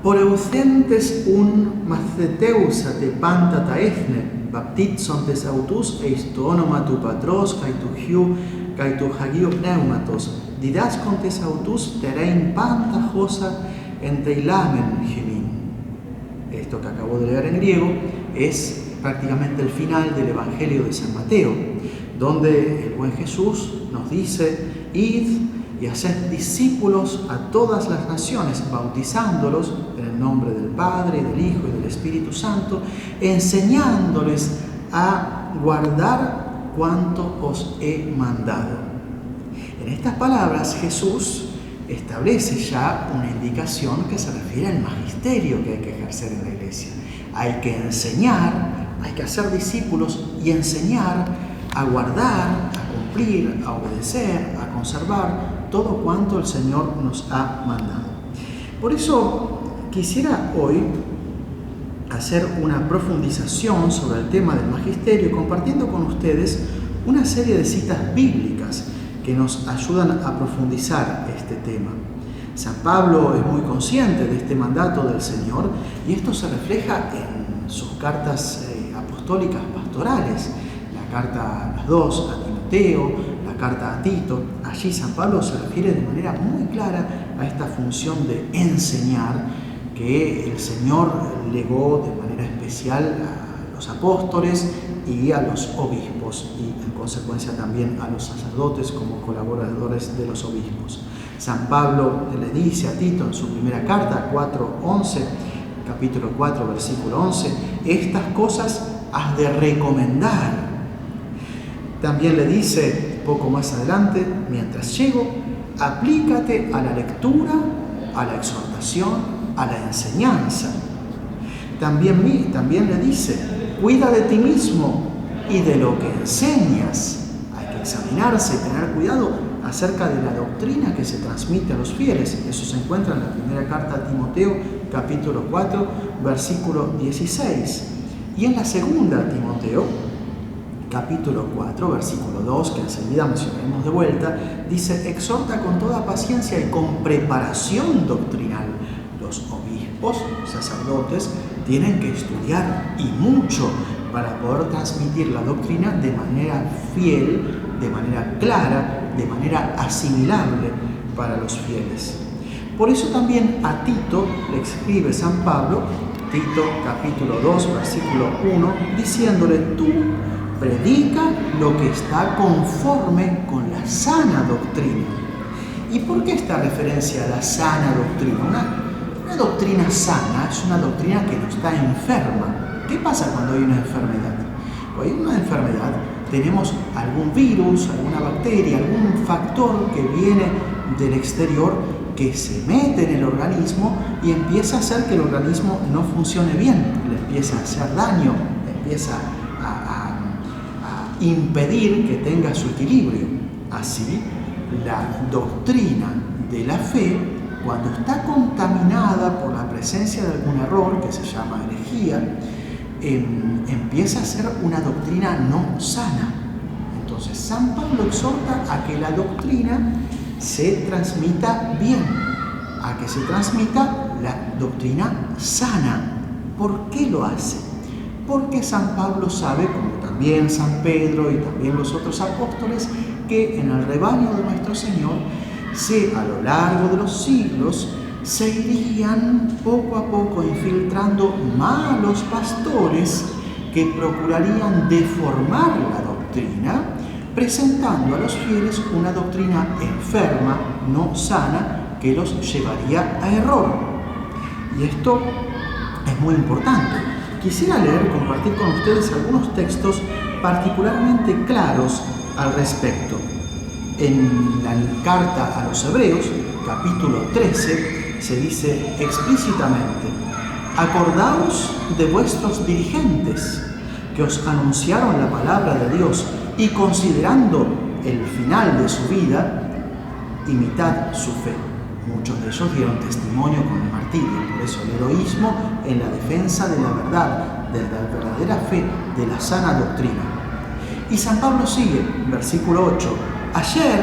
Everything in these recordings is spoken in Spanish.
Por eucentes un maceteusa te panta ta ethne, baptizon tes autus eis tu onoma tu patros, kai tu hagio pneumatos, didascon tes autus terein panta josa en teilamen gemin. Esto que acabo de leer en griego es prácticamente el final del Evangelio de San Mateo, donde el buen Jesús nos dice: id y haced discípulos a todas las naciones, bautizándolos en el nombre del Padre, del Hijo y del Espíritu Santo, enseñándoles a guardar cuanto os he mandado. En estas palabras Jesús establece ya una indicación que se refiere al magisterio que hay que ejercer en la iglesia. Hay que enseñar, hay que hacer discípulos y enseñar a guardar, a cumplir, a obedecer, a conservar todo cuanto el Señor nos ha mandado. Por eso quisiera hoy hacer una profundización sobre el tema del magisterio, compartiendo con ustedes una serie de citas bíblicas que nos ayudan a profundizar este tema. San Pablo es muy consciente de este mandato del Señor y esto se refleja en sus cartas apostólicas pastorales, la carta, las dos, a Timoteo, la carta a Tito. Allí San Pablo se refiere de manera muy clara a esta función de enseñar que el Señor legó de manera especial a los apóstoles y a los obispos, y en consecuencia también a los sacerdotes como colaboradores de los obispos. San Pablo le dice a Tito en su primera carta, capítulo 4, versículo 11, estas cosas has de recomendar. También le dice poco más adelante, mientras llego, aplícate a la lectura, a la exhortación, a la enseñanza. También le dice, cuida de ti mismo y de lo que enseñas. Hay que examinarse y tener cuidado acerca de la doctrina que se transmite a los fieles. Eso se encuentra en la primera carta a Timoteo, capítulo 4, versículo 16. Y en la segunda a Timoteo, capítulo 4, versículo 2, que enseguida mencionaremos de vuelta, dice, exhorta con toda paciencia y con preparación doctrinal. Los obispos, sacerdotes, tienen que estudiar y mucho para poder transmitir la doctrina de manera fiel, de manera clara, de manera asimilable para los fieles. Por eso también a Tito le escribe San Pablo, Tito capítulo 2, versículo 1, diciéndole, tú predica lo que está conforme con la sana doctrina. ¿Y por qué esta referencia a la sana doctrina? Una doctrina sana es una doctrina que no está enferma. ¿Qué pasa cuando hay una enfermedad? Cuando hay una enfermedad, tenemos algún virus, alguna bacteria, algún factor que viene del exterior que se mete en el organismo y empieza a hacer que el organismo no funcione bien, le empieza a hacer daño, le empieza a impedir que tenga su equilibrio. Así, la doctrina de la fe, cuando está contaminada por la presencia de algún error que se llama herejía, empieza a ser una doctrina no sana. Entonces, San Pablo exhorta a que la doctrina se transmita bien, a que se transmita la doctrina sana. ¿Por qué lo hace? Porque San Pablo sabe, como también San Pedro y también los otros apóstoles, que en el rebaño de nuestro Señor, a lo largo de los siglos, se irían poco a poco infiltrando malos pastores que procurarían deformar la doctrina, presentando a los fieles una doctrina enferma, no sana, que los llevaría a error. Y esto es muy importante. Quisiera compartir con ustedes algunos textos particularmente claros al respecto. En la carta a los Hebreos, capítulo 13, se dice explícitamente, acordaos de vuestros dirigentes que os anunciaron la palabra de Dios y considerando el final de su vida, imitad su fe. Muchos de ellos dieron testimonio con el martirio, por eso el heroísmo en la defensa de la verdad, de la verdadera fe, de la sana doctrina. Y San Pablo sigue, versículo 8, ayer,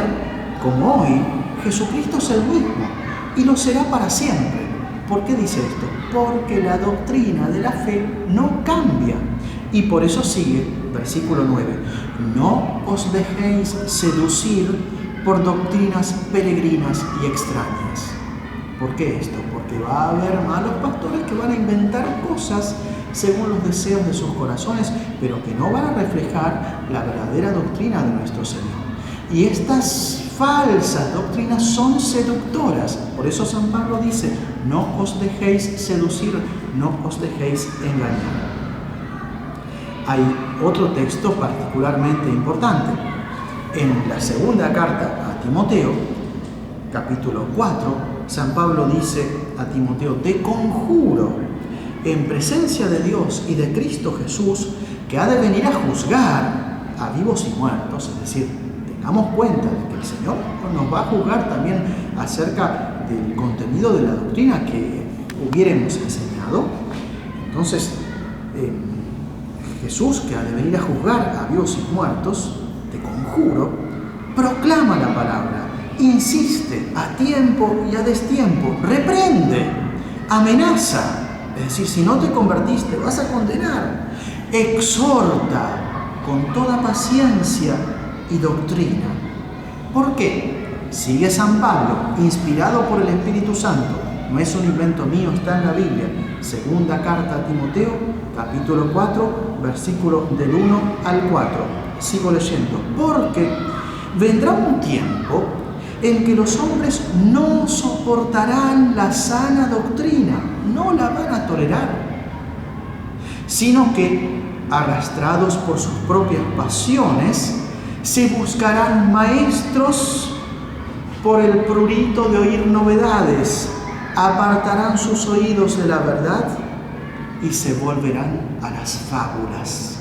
como hoy, Jesucristo es el mismo y lo será para siempre. ¿Por qué dice esto? Porque la doctrina de la fe no cambia. Y por eso sigue, versículo 9, no os dejéis seducir por doctrinas peregrinas y extrañas. ¿Por qué esto? Porque va a haber malos pastores que van a inventar cosas según los deseos de sus corazones, pero que no van a reflejar la verdadera doctrina de nuestro Señor. Y estas falsas doctrinas son seductoras. Por eso San Pablo dice, no os dejéis seducir, no os dejéis engañar. Hay otro texto particularmente importante. En la segunda carta a Timoteo, capítulo 4, San Pablo dice a Timoteo, te conjuro en presencia de Dios y de Cristo Jesús, que ha de venir a juzgar a vivos y muertos, es decir, tengamos cuenta de que el Señor nos va a juzgar también acerca del contenido de la doctrina que hubiéramos enseñado. Entonces, Jesús, que ha de venir a juzgar a vivos y muertos, te conjuro, proclama la palabra, insiste a tiempo y a destiempo, reprende, amenaza, es decir, si no te convertiste vas a condenar, exhorta con toda paciencia y doctrina. ¿Por qué? Sigue San Pablo, inspirado por el Espíritu Santo, no es un invento mío, está en la Biblia. Segunda carta a Timoteo, capítulo 4, versículo del 1 al 4. Sigo leyendo. Porque vendrá un tiempo en que los hombres no soportarán la sana doctrina, no la van a tolerar, sino que, arrastrados por sus propias pasiones, se buscarán maestros por el prurito de oír novedades, apartarán sus oídos de la verdad y se volverán a las fábulas,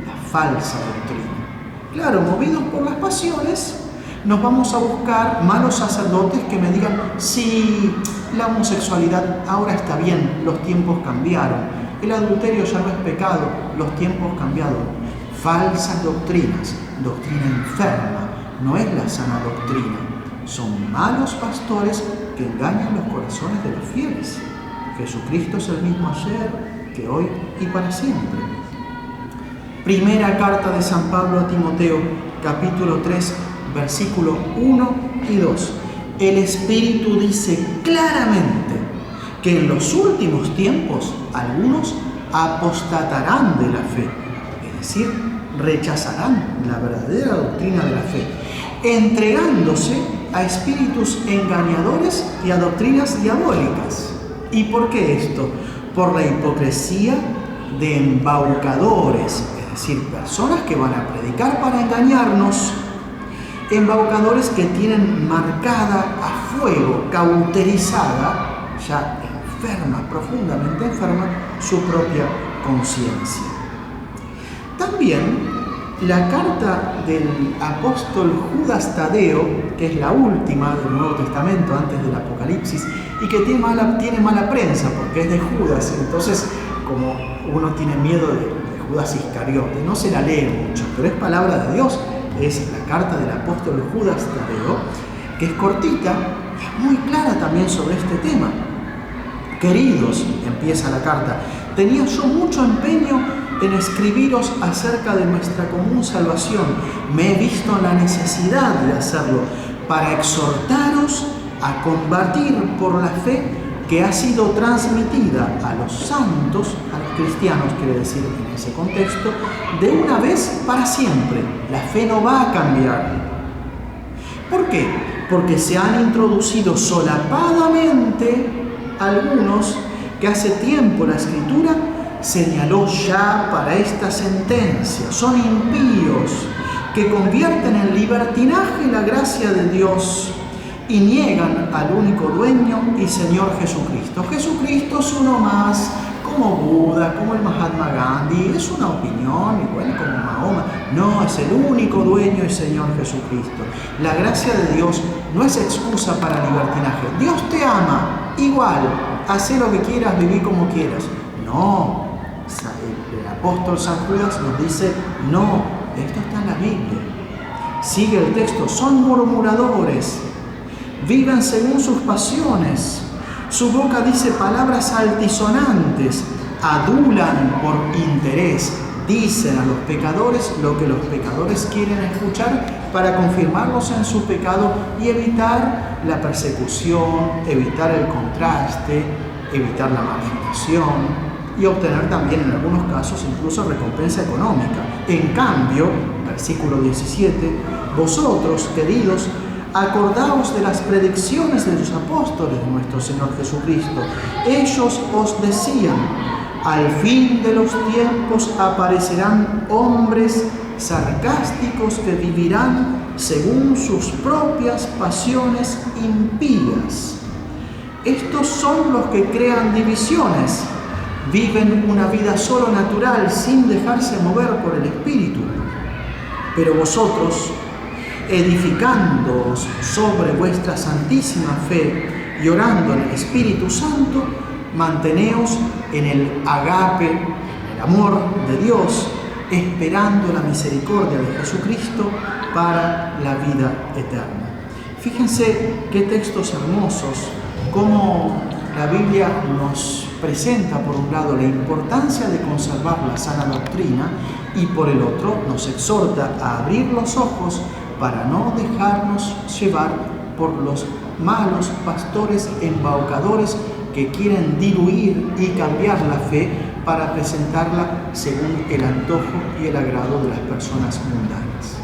la falsa doctrina. Claro, movidos por las pasiones, nos vamos a buscar malos sacerdotes que me digan, sí, la homosexualidad ahora está bien, los tiempos cambiaron, el adulterio ya no es pecado, los tiempos cambiaron. Falsas doctrinas, doctrina enferma, no es la sana doctrina. Son malos pastores que engañan los corazones de los fieles. Jesucristo es el mismo ayer, que hoy y para siempre. Primera carta de San Pablo a Timoteo, capítulo 3, versículo 1 y 2. El Espíritu dice claramente que en los últimos tiempos algunos apostatarán de la fe, es decir, rechazarán la verdadera doctrina de la fe, entregándose a espíritus engañadores y a doctrinas diabólicas. ¿Y por qué esto? Por la hipocresía de embaucadores, es decir, personas que van a predicar para engañarnos, embaucadores que tienen marcada a fuego, cauterizada, ya enferma, profundamente enferma, su propia conciencia. También la carta del apóstol Judas Tadeo, que es la última del Nuevo Testamento antes del Apocalipsis, y que tiene mala prensa porque es de Judas, entonces como uno tiene miedo de Judas Iscariote, no se la lee mucho, pero es palabra de Dios, es la carta del apóstol Judas Tadeo, que es cortita, es muy clara también sobre este tema. Queridos, empieza la carta, tenía yo mucho empeño en escribiros acerca de nuestra común salvación. Me he visto en la necesidad de hacerlo para exhortaros a combatir por la fe que ha sido transmitida a los santos, a los cristianos, quiere decir en ese contexto, de una vez para siempre. La fe no va a cambiar. ¿Por qué? Porque se han introducido solapadamente algunos que hace tiempo la Escritura señaló ya para esta sentencia. Son impíos que convierten en libertinaje la gracia de Dios y niegan al único dueño y Señor Jesucristo. Jesucristo es uno más, como Buda, como el Mahatma Gandhi, es una opinión, igual como Mahoma. No, es el único dueño y Señor Jesucristo. La gracia de Dios no es excusa para libertinaje. Dios te ama, igual, haz lo que quieras, viví como quieras. No, el apóstol San Judas nos dice, no, esto está en la Biblia. Sigue el texto, son murmuradores, viven según sus pasiones, Su boca dice palabras altisonantes, adulan por interés, dicen a los pecadores lo que los pecadores quieren escuchar para confirmarlos en su pecado y evitar la persecución, evitar el contraste, evitar la marginación y obtener también en algunos casos incluso recompensa económica. En cambio, versículo 17, vosotros, queridos, acordaos de las predicciones de los apóstoles de nuestro Señor Jesucristo. Ellos os decían: al fin de los tiempos aparecerán hombres sarcásticos que vivirán según sus propias pasiones impías. Estos son los que crean divisiones, viven una vida solo natural sin dejarse mover por el Espíritu. Pero vosotros, edificándoos sobre vuestra santísima fe y orando en el Espíritu Santo, manteneos en el agape, en el amor de Dios, esperando la misericordia de Jesucristo para la vida eterna. Fíjense qué textos hermosos, cómo la Biblia nos presenta por un lado la importancia de conservar la sana doctrina y por el otro nos exhorta a abrir los ojos para no dejarnos llevar por los malos pastores embaucadores que quieren diluir y cambiar la fe para presentarla según el antojo y el agrado de las personas mundanas.